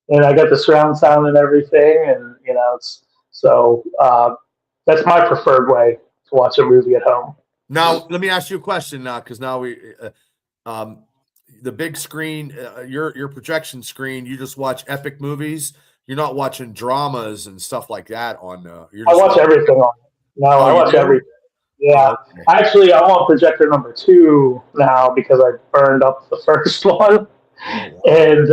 And I got the surround sound and everything, and that's my preferred way to watch a movie at home. Now let me ask you a question now, because now we the big screen, your projection screen. You just watch epic movies. You're not watching dramas and stuff like that on. I watch everything on. No, I watch everything. Yeah, okay. Actually, I'm on projector number 2 now because I burned up the first one, and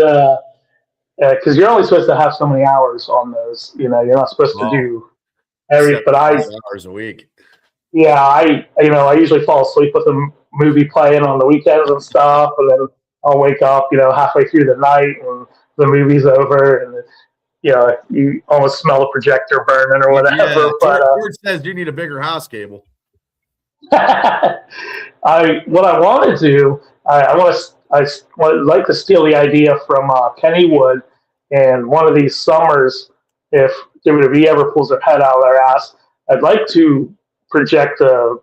because you're only supposed to have so many hours on those. You're not supposed to do every. But hours a week. Yeah, I usually fall asleep with the movie playing on the weekends and stuff, and then I'll wake up, halfway through the night and the movie's over, and you almost smell the projector burning or whatever. Yeah, but George says you need a bigger house, Cable. What I want to do, I would like to steal the idea from Kennywood, and one of these summers, if WWE ever pulls their head out of their ass, I'd like to project a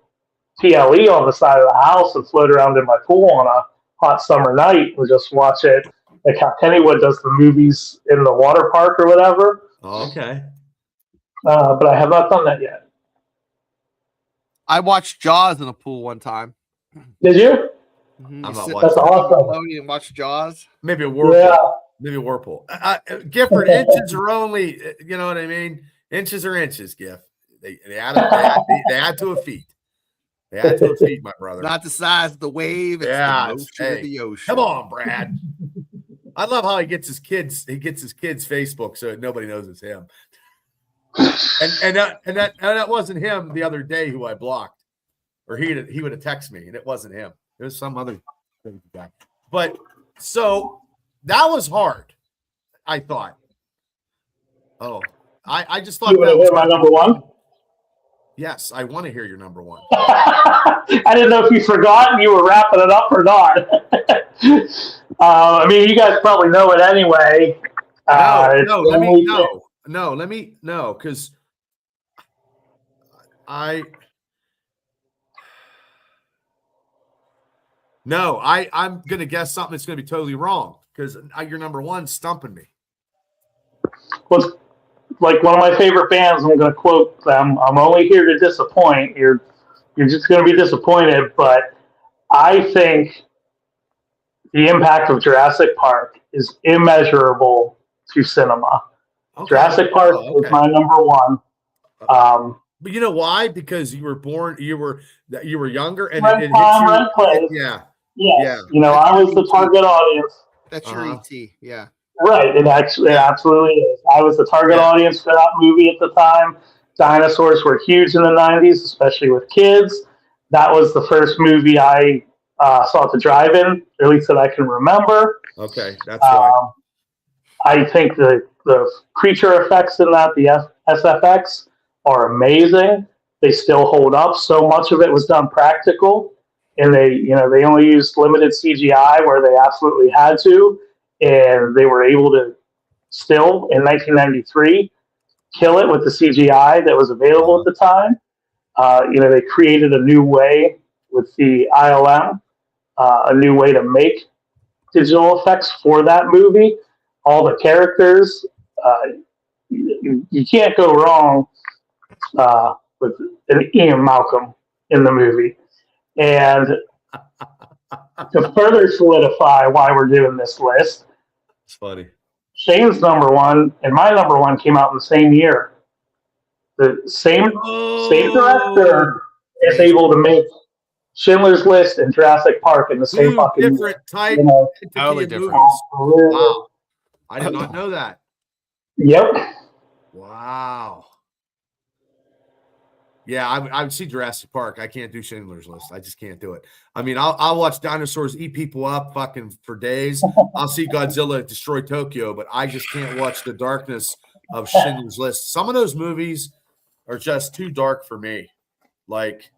PLE on the side of the house and float around in my pool on a hot summer night and just watch it, like how Kennywood does the movies in the water park or whatever. Oh, okay. But I have not done that yet. I watched Jaws in a pool one time. Did you? Mm-hmm. I'm not That's awesome. And watch Jaws. Maybe a whirlpool. Yeah. Maybe a whirlpool. Gifford, inches are only, you know what I mean? Inches are inches, Giff. They add to a feet. They add to a feet, my brother. Not the size of the wave. It's the motion of the ocean. Come on, Brad. I love how he gets his kids' Facebook so nobody knows it's him. And that wasn't him the other day who I blocked, or he would have texted me, and it wasn't him. It was some other guy. But so that was hard. I thought. Oh, I just thought you want to hear my number 1. Yes, I want to hear your number 1. I didn't know if you forgot and you were wrapping it up or not. I mean, you guys probably know it anyway. Because I'm gonna guess something that's gonna be totally wrong because your number 1's stumping me. Well, like one of my favorite bands, I'm going to quote them. I'm only here to disappoint. You're just going to be disappointed, but I think the impact of Jurassic Park is immeasurable to cinema. Okay. Jurassic Park is my number 1. But you know why? Because you were born, you were younger, and it hit you. Yeah. I was the target audience. That's your ET, yeah. Right, it absolutely is. I was the target audience for that movie at the time. Dinosaurs were huge in the 90s, especially with kids. That was the first movie I saw at the drive-in, at least that I can remember. Okay, that's why. I think the creature effects in that, the SFX, are amazing. They still hold up. So much of it was done practical, and they only used limited CGI where they absolutely had to. And they were able to still, in 1993, kill it with the CGI that was available at the time. They created a new way with the ILM, a new way to make digital effects for that movie. All the characters, you can't go wrong with an Ian Malcolm in the movie. And to further solidify why we're doing this list, It's funny. Shane's number one and my number one came out in the same year. The same director is able to make Schindler's List and Jurassic Park in the same Two fucking different type Totally entity different. movies. Absolutely. Wow. I did not know that. Yep. Wow. Yeah, I would see Jurassic Park. I can't do Schindler's List. I just can't do it. I mean, I'll watch dinosaurs eat people up fucking for days. I'll see Godzilla destroy Tokyo, but I just can't watch the darkness of Schindler's List. Some of those movies are just too dark for me. Like,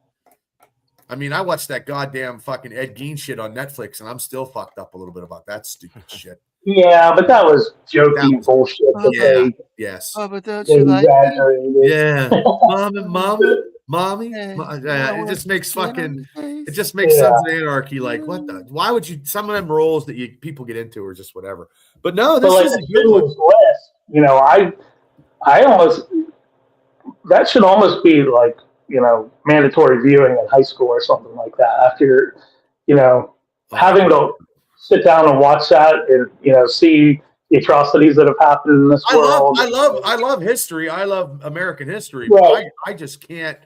I mean, I watched that goddamn fucking Ed Gein shit on Netflix, and I'm still fucked up a little bit about that stupid shit. Yeah, but that was jokey bullshit. Yeah. Yes. Oh, but don't They you like it? exaggerated. Yeah. Mommy. It just makes fucking. It just makes Sons of Anarchy like what the? Why would you? Some of them roles that people get into are just whatever. But no, this But like is the a good one. Schindler's List, you know, I almost that should almost be like, you know, mandatory viewing in high school or something like that. After, you know, having to sit down and watch that and, you know, see the atrocities that have happened in this world. I love history. I love American history. Right. But I just can't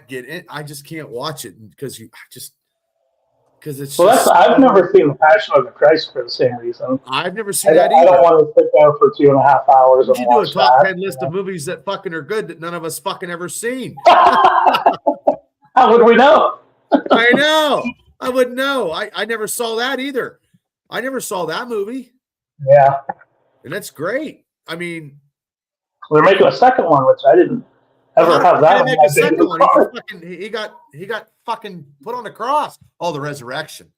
get in. I just can't watch it because it's. Well, just, I've never seen The Passion of the Christ for the same reason. I've never seen I that either. don't want to sit there for 2.5 hours We and should do a watch top that. 10 list of movies that fucking are good that none of us fucking ever seen. How would we know? I know. I wouldn't know. I never saw that either. I never saw that movie. Yeah. And that's great. I mean, they're making a second one, which I didn't ever have that. Make a second one. He got fucking put on the cross. Oh, the resurrection.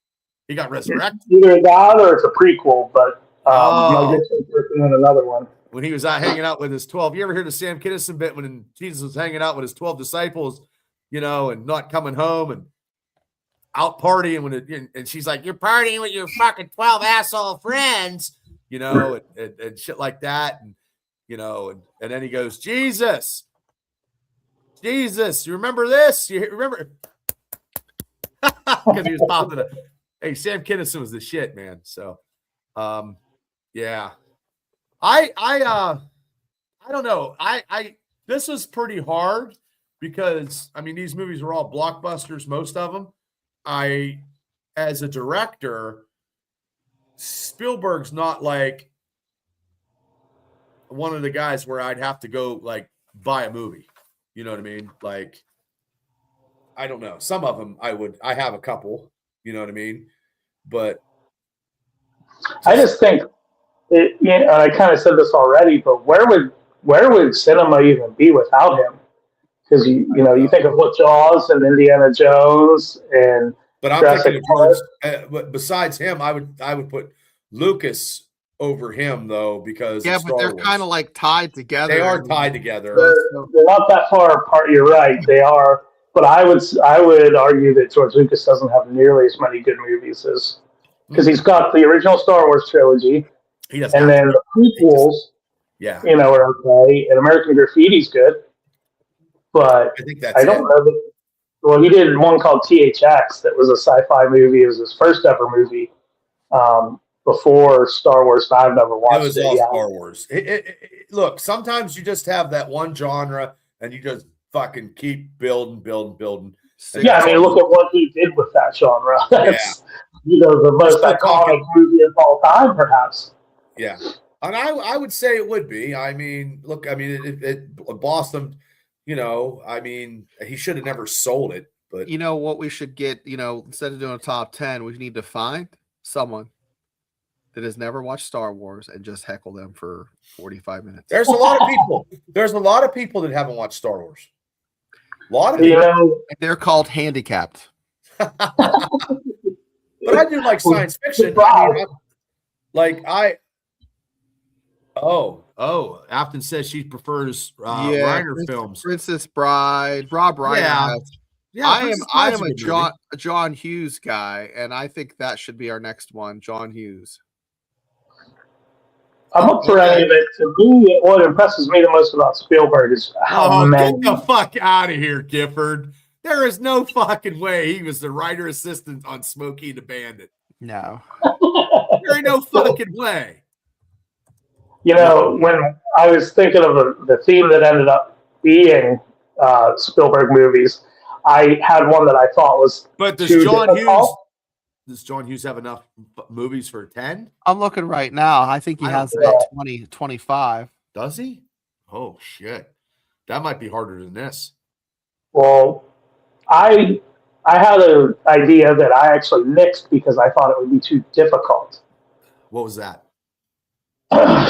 He got resurrected. Either that or it's a prequel, but Mel Gibson's working on another one. When he was out hanging out with his 12, you ever hear the Sam Kinison bit when Jesus was hanging out with his 12 disciples, you know, and not coming home and out partying and she's like, you're partying with your fucking 12 asshole friends, you know, and shit like that. And, you know, and then he goes, Jesus, you remember this? You remember? Because he was popping it. Hey, Sam Kinison was the shit, man. So, yeah. I don't know. This was pretty hard because, I mean, these movies were all blockbusters, most of them. As a director, Spielberg's not like one of the guys where I'd have to go like buy a movie. You know what I mean? Like, I don't know. Some of them I have a couple, you know what I mean? But I just think I kind of said this already, but where would cinema even be without him? Because you think of what Jaws and Indiana Jones and but I'm Jurassic thinking of but besides him, I would put Lucas over him though, because but they're kind of like tied together. They are tied together. They're not that far apart. You're right. They are, but I would argue that George Lucas doesn't have nearly as many good movies as because he's got the original Star Wars trilogy, and then the prequels. Are okay, and American Graffiti's good. But I think that's I don't know that. Well, he did one called THX that was a sci-fi movie. It was his first ever movie before Star Wars. And I've never watched it. It was all Star Wars. Look, sometimes you just have that one genre and you just fucking keep building. Yeah, I mean, look at what he did with that genre. That's, the most iconic movie of all time, perhaps. Yeah. And I would say it would be. I mean, look, I mean, it blossomed. I mean, he should have never sold it. But you know what we should get? Instead of doing a top 10, we need to find someone that has never watched Star Wars and just heckle them for 45 minutes. There's a lot of people. There's a lot of people that haven't watched Star Wars. A lot of people. They're called handicapped. But I do like science fiction. Afton says she prefers Reiner films. Princess Bride, Rob Reiner. Yeah, I am a John Hughes guy, and I think that should be our next one, John Hughes. I'm up for any of it. To me, what impresses me the most about Spielberg is how many. Get the fuck out of here, Gifford. There is no fucking way he was the writer assistant on Smokey and the Bandit. No. There ain't no fucking way. You know, when I was thinking of the theme that ended up being Spielberg movies, I had one that I thought was But does too John difficult. Does John Hughes have enough movies for 10? I'm looking right now. I think he I don't has think- about 20, 25. Does he? Oh shit. That might be harder than this. Well, I had an idea that I actually nixed because I thought it would be too difficult. What was that?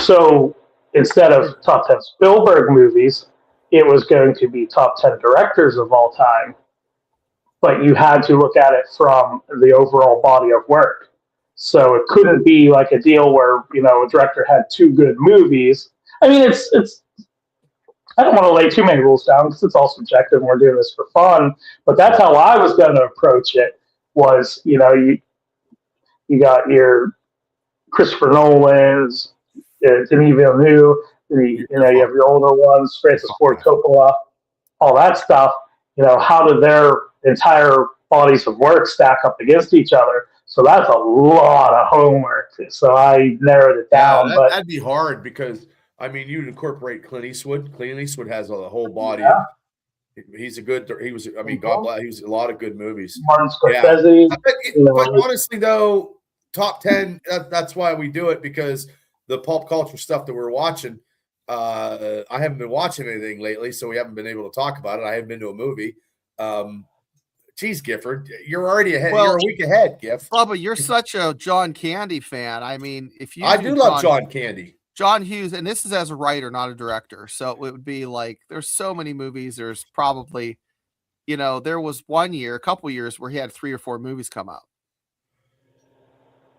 So instead of top 10 Spielberg movies, it was going to be top 10 directors of all time. But you had to look at it from the overall body of work. So it couldn't be like a deal where, you know, a director had two good movies. I mean, it's I don't want to lay too many rules down because it's all subjective and we're doing this for fun. But that's how I was going to approach it was, you know, you got your Christopher Nolan's, Denis Villeneuve, you know, you have your older ones, Francis Ford Coppola, all that stuff. You know, how do their entire bodies of work stack up against each other? So that's a lot of homework. So I narrowed it down. Yeah, but that'd be hard because I mean, you'd incorporate Clint Eastwood. Clint Eastwood has a whole body. Yeah. He's a good. He was. I mean, God bless. He was a lot of good movies. Martin Scorsese. But honestly, though, top 10. That's why we do it because the pulp culture stuff that we're watching. I haven't been watching anything lately, so we haven't been able to talk about it. I haven't been to a movie. Geez, Gifford, you're already ahead. Well, you're a week ahead, Giff. Bubba, you're such a John Candy fan. I mean, if you I do love John Candy. John Hughes, and this is as a writer, not a director. So it would be like there's so many movies. There's probably, you know, there was one year, a couple years where he had 3 or 4 movies come out.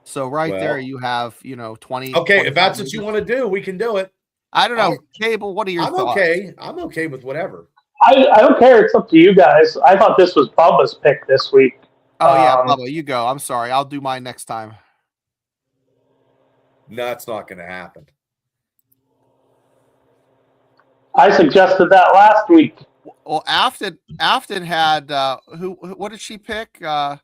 So there you have, you know, 20. Okay, if that's what you want to do, we can do it. I don't know. Cable, what are your thoughts? I'm okay with whatever. I don't care. It's up to you guys. I thought this was Bubba's pick this week. Oh, yeah, Bubba, you go. I'm sorry. I'll do mine next time. No, it's not going to happen. I suggested that last week. Well, Afton had what did she pick? I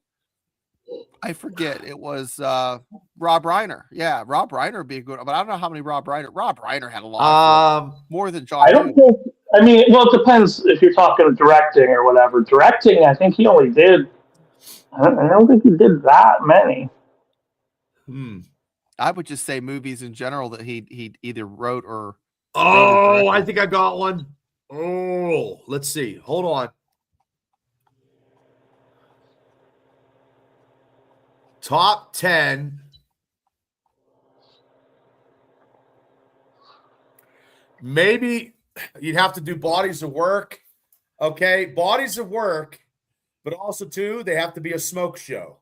forget. It was Rob Reiner. Yeah, Rob Reiner would be a good, but I don't know how many Rob Reiner had a lot. More than John. I don't think. I mean, well, it depends if you're talking directing or whatever. Directing, I think he only did. I don't think he did that many. I would just say movies in general that he either wrote or. Oh, I think I got one. Oh, let's see. Hold on. Top 10. Maybe you'd have to do bodies of work. Okay, bodies of work, but also too, they have to be a smoke show.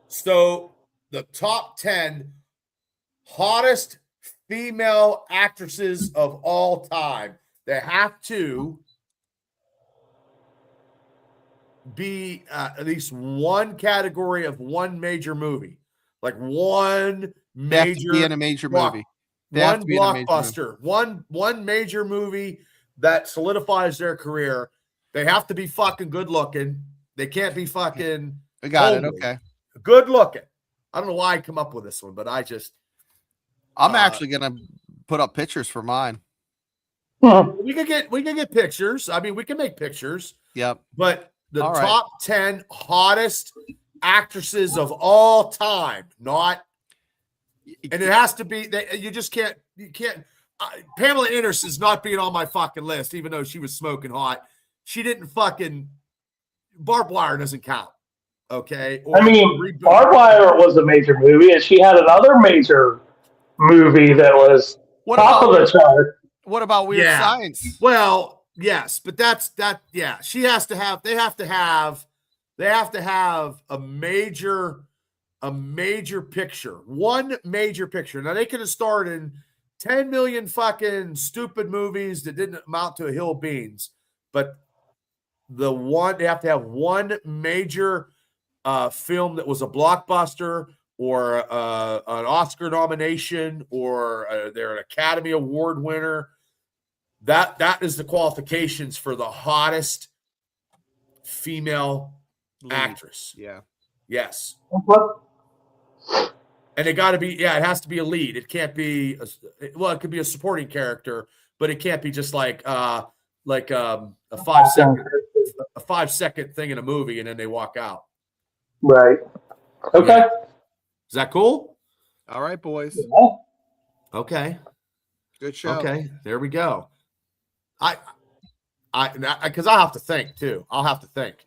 So the top 10 hottest female actresses of all time. They have to be at least one category of one major movie, like one major. They have to be in a major movie. One blockbuster, one major movie that solidifies their career. They have to be fucking good looking. They can't be fucking. I got it. Okay. Good looking. I don't know why I come up with this one, but I'm actually gonna put up pictures for mine. We can get pictures. I mean, we can make pictures. Yep. But the top 10 hottest actresses of all time, not, and it has to be that you can't. Pamela Anderson is not being on my fucking list, even though she was smoking hot. She didn't fucking. Barbed Wire doesn't count. Okay. I mean, Barbed Wire was a major movie, and she had another major movie that was top of the chart. What about Weird Science? Well, yes, but that's that. Yeah, she has to have. They have to have a major picture. One major picture. Now they could have starred in 10 million fucking stupid movies that didn't amount to a hill of beans, but they have to have one major film that was a blockbuster or an Oscar nomination, or they're an Academy Award winner. That is the qualifications for the hottest female actress. Yeah. Yes. Okay. And it got to be, it has to be a lead. It can't be, it could be a supporting character, but it can't be just like a 5-second thing in a movie and then they walk out. Right. Okay. Yeah. Is that cool? All right, boys. Yeah. Okay. Good show. Okay. There we go. Because I'll have to think too. I'll have to think.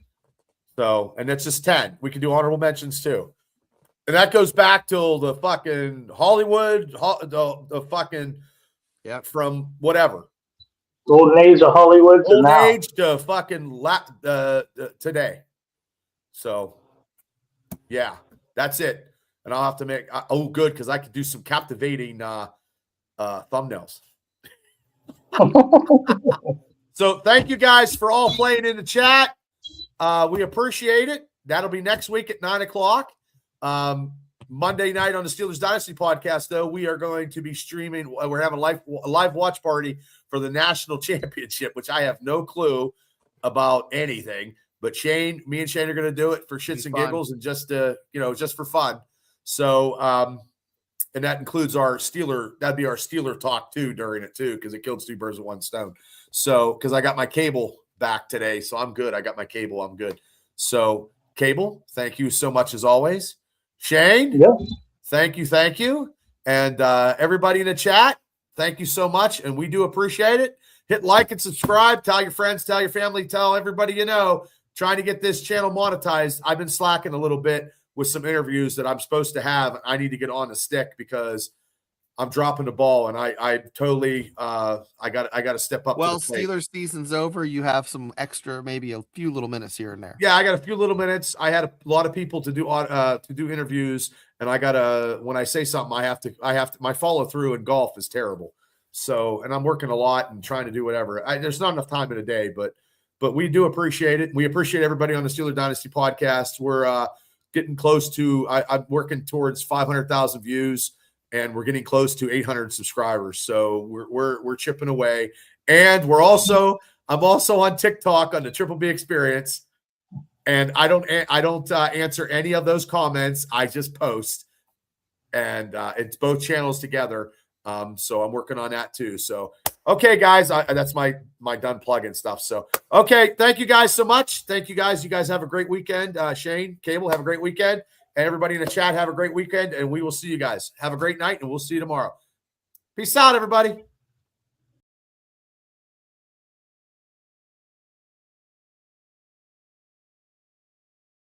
So, and it's just 10. We can do honorable mentions too. And that goes back till the fucking Hollywood, the fucking, from whatever. Golden age of Hollywood. Golden age to fucking today. So, yeah, that's it. And I'll have to make, good, because I could do some captivating thumbnails. So thank you guys for all playing in the chat. We appreciate it. That'll be next week at 9:00. Monday night on the Steelers Dynasty podcast, though, we are going to be streaming. We're having a live watch party for the national championship, which I have no clue about anything. But me and Shane are going to do it for shits and giggles and just for fun. So, and that includes that'd be our Steeler talk too during it too, because it kills two birds with one stone. So, because I got my cable back today, so I'm good. I got my cable. I'm good. So, Cable, thank you so much as always. Shane, thank you. And everybody in the chat, thank you so much. And we do appreciate it. Hit like and subscribe. Tell your friends, tell your family, tell everybody you know. Trying to get this channel monetized. I've been slacking a little bit with some interviews that I'm supposed to have. I need to get on the stick because I'm dropping the ball, and I totally I got to step up. Well, Steelers season's over. You have some extra, maybe a few little minutes here and there. Yeah, I got a few little minutes. I had a lot of people to do interviews, and I gotta, when I say something, I have to. My follow through in golf is terrible. So, and I'm working a lot and trying to do whatever. There's not enough time in a day, but we do appreciate it. We appreciate everybody on the Steeler Dynasty podcast. We're getting close to. I'm working towards 500,000 views. And we're getting close to 800 subscribers, so we're chipping away. And I'm also on TikTok on the Triple B Experience, and I don't answer any of those comments. I just post, and it's both channels together. So I'm working on that too. So okay, guys, that's my done plugging stuff. So okay, thank you guys so much. Thank you guys. You guys have a great weekend. Shane, Cable, have a great weekend. And everybody in the chat, have a great weekend, and we will see you guys. Have a great night, and we'll see you tomorrow. Peace out, everybody.